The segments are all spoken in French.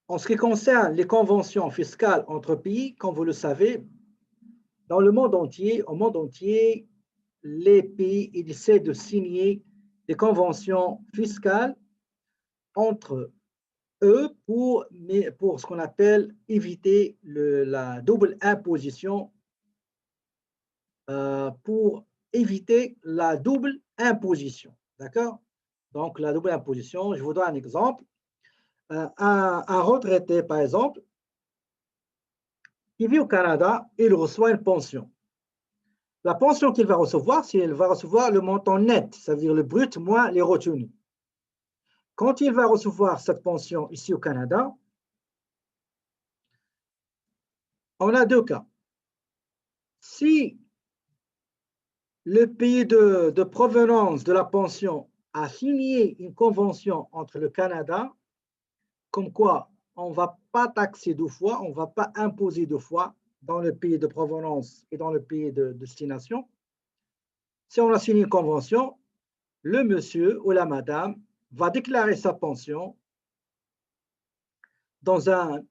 En ce qui concerne les conventions fiscales entre pays, comme vous le savez, dans le monde entier, au monde entier, les pays essaient de signer des conventions fiscales entre eux pour ce qu'on appelle éviter la double imposition, pour éviter la double imposition. D'accord? Donc, la double imposition, je vous donne un exemple. Un retraité, par exemple, qui vit au Canada, il reçoit une pension. La pension qu'il va recevoir, c'est qu'il va recevoir le montant net, c'est-à-dire le brut moins les retenues. Quand il va recevoir cette pension ici au Canada, on a deux cas. Si le pays de provenance de la pension a signé une convention entre le Canada, comme quoi on ne va pas taxer deux fois, on ne va pas imposer deux fois dans le pays de provenance et dans le pays de destination. Si on a signé une convention, le monsieur ou la madame va déclarer sa pension dans un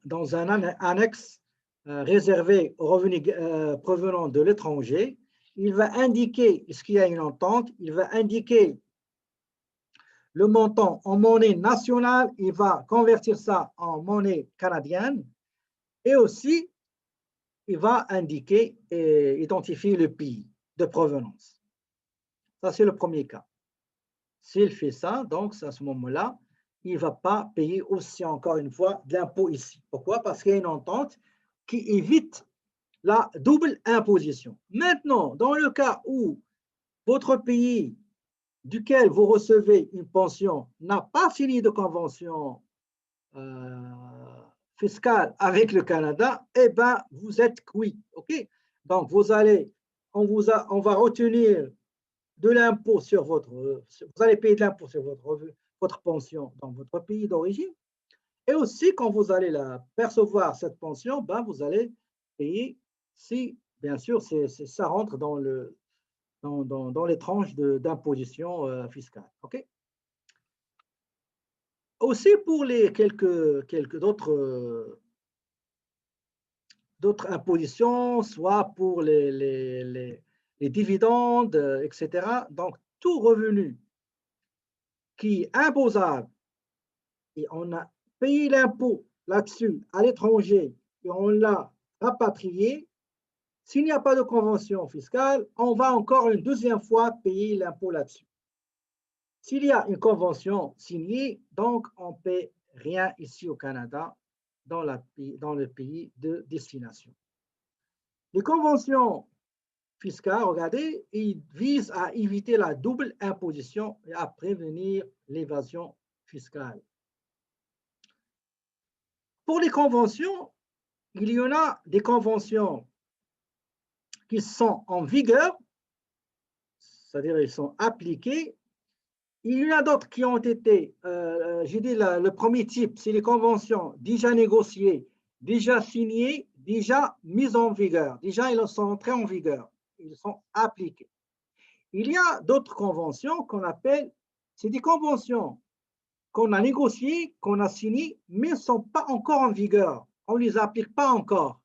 annexe réservé aux revenus provenant de l'étranger. Il va indiquer, est-ce qu'il y a une entente, il va indiquer le montant en monnaie nationale, il va convertir ça en monnaie canadienne et aussi il va indiquer et identifier le pays de provenance. Ça, c'est le premier cas. S'il fait ça, donc à ce moment-là, il ne va pas payer aussi, encore une fois, de l'impôt ici. Pourquoi? Parce qu'il y a une entente qui évite la double imposition. Maintenant, dans le cas où votre pays duquel vous recevez une pension n'a pas signé de convention fiscale avec le Canada, eh bien, vous êtes cuit. OK? Donc, on va retenir de l'impôt sur vous allez payer de l'impôt sur votre pension dans votre pays d'origine. Et aussi, quand vous allez percevoir cette pension, ben, vous allez payer, si bien sûr ça rentre dans les tranches d'imposition fiscale. OK? Aussi pour les quelques d'autres impositions, soit pour les dividendes, etc. Donc, tout revenu qui est imposable et on a payé l'impôt là-dessus à l'étranger et on l'a rapatrié, s'il n'y a pas de convention fiscale, on va encore une deuxième fois payer l'impôt là-dessus. S'il y a une convention signée, donc on ne paie rien ici au Canada dans le pays de destination. Les conventions fiscales, regardez, ils visent à éviter la double imposition et à prévenir l'évasion fiscale. Pour les conventions, il y en a des conventions qui sont en vigueur, c'est-à-dire elles sont appliquées. Il y en a d'autres qui ont été, j'ai dit le premier type, c'est les conventions déjà négociées, déjà signées, déjà mises en vigueur. Déjà, elles sont entrées en vigueur, ils sont appliquées. Il y a d'autres conventions qu'on appelle, c'est des conventions qu'on a négociées, qu'on a signées, mais ne sont pas encore en vigueur. On ne les applique pas encore.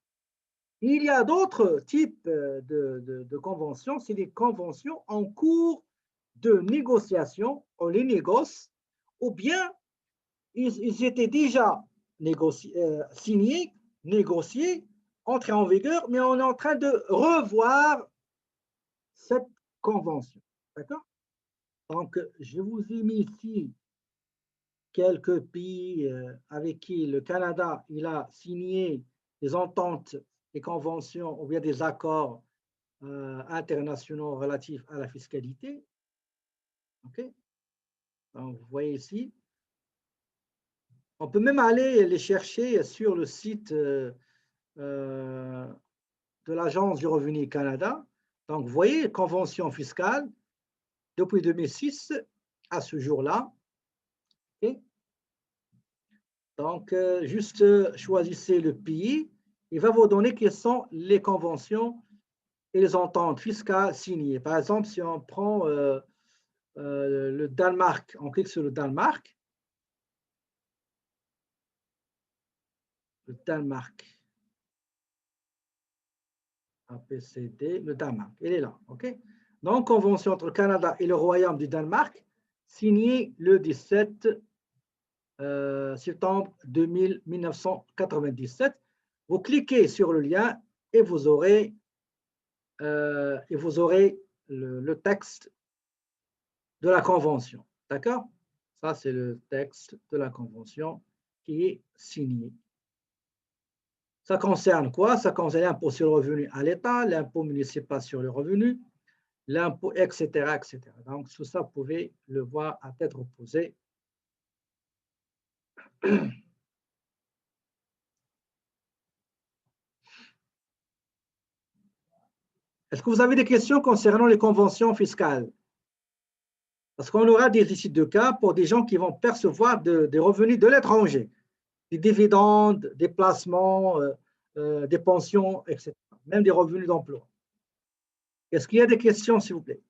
Il y a d'autres types de conventions, c'est des conventions en cours de négociation, on les négocie, ou bien ils étaient déjà signés, négociés, entrés en vigueur, mais on est en train de revoir cette convention. D'accord? Donc, je vous ai mis ici quelques pays avec qui le Canada il a signé des ententes, des conventions ou bien des accords internationaux relatifs à la fiscalité. OK? Donc, vous voyez ici. On peut même aller les chercher sur le site de l'Agence du revenu Canada. Donc, vous voyez, convention fiscale depuis 2006 à ce jour-là. Okay? Donc, juste choisissez le pays. Il va vous donner quelles sont les conventions et les ententes fiscales signées. Par exemple, si on prend le Danemark, on clique sur le Danemark. Le Danemark. APCD, le Danemark. Il est là. OK? Donc, convention entre le Canada et le Royaume du Danemark, signée le 17 septembre 1997. Vous cliquez sur le lien et vous aurez, le texte de la convention. D'accord? Ça, c'est le texte de la convention qui est signé. Ça concerne quoi? Ça concerne l'impôt sur le revenu à l'État, l'impôt municipal sur le revenu, l'impôt, etc., etc. Donc, tout ça, vous pouvez le voir à tête reposée. Est-ce que vous avez des questions concernant les conventions fiscales? Parce qu'on aura des études de cas pour des gens qui vont percevoir des revenus de l'étranger, des dividendes, des placements, des pensions, etc. Même des revenus d'emploi. Est-ce qu'il y a des questions, s'il vous plaît?